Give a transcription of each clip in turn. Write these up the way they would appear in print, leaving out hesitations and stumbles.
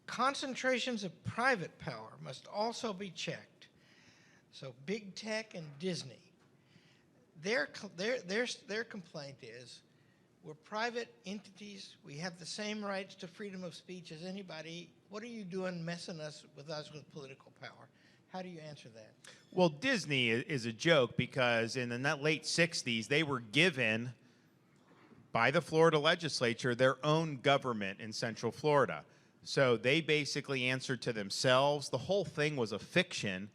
Concentrations of private power must also be checked. So big tech and Disney, their complaint is, we're private entities. We have the same rights to freedom of speech as anybody. What are you doing messing with us with political power? How do you answer that? Well, Disney is a joke because in the late 60s, they were given by the Florida legislature their own government in Central Florida. So they basically answered to themselves. The whole thing was a fiction.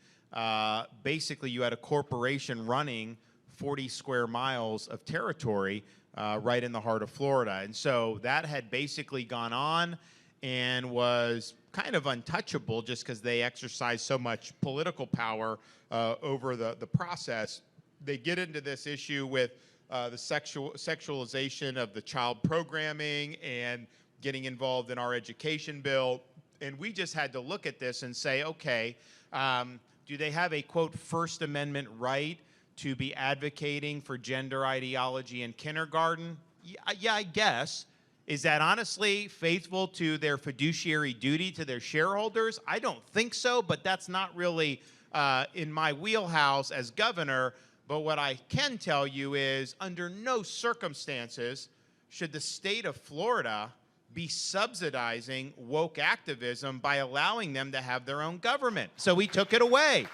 Basically, you had a corporation running 40 square miles of territory right in the heart of Florida. And so that had basically gone on and was kind of untouchable just because they exercised so much political power over the process. They get into this issue with the sexualization of the child programming and getting involved in our education bill. And we just had to look at this and say, okay, do they have a, quote, First Amendment right to be advocating for gender ideology in kindergarten? Yeah, I guess. Is that honestly faithful to their fiduciary duty to their shareholders? I don't think so, but that's not really in my wheelhouse as governor. But what I can tell you is under no circumstances should the state of Florida be subsidizing woke activism by allowing them to have their own government. So we took it away.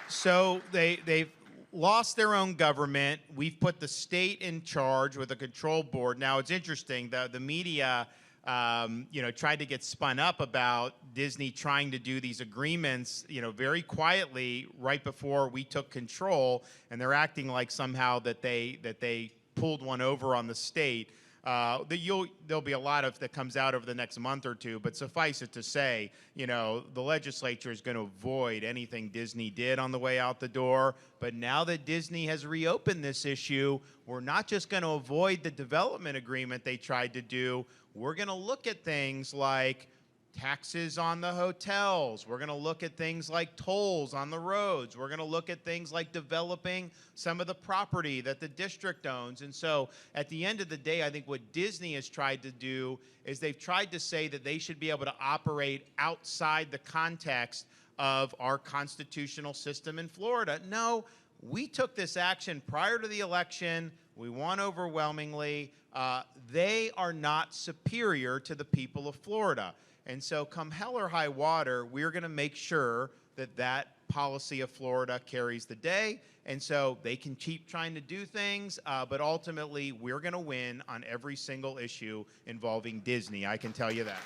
So they've lost their own government. We've put the state in charge with a control board. Now, it's interesting. The media tried to get spun up about Disney trying to do these agreements, very quietly right before we took control, and they're acting like somehow that they pulled one over on the state. There'll be a lot of that comes out over the next month or two, but suffice it to say, the legislature is going to avoid anything Disney did on the way out the door. But now that Disney has reopened this issue, we're not just going to avoid the development agreement they tried to do. We're going to look at things like taxes on the hotels. We're going to look at things like tolls on the roads. We're going to look at things like developing some of the property that the district owns. And so at the end of the day, I think what Disney has tried to do is they've tried to say that they should be able to operate outside the context of our constitutional system in Florida. No, we took this action prior to the election. We won overwhelmingly. They are not superior to the people of Florida. And so come hell or high water, we're going to make sure that that policy of Florida carries the day. And so they can keep trying to do things, but ultimately we're going to win on every single issue involving Disney. I can tell you that.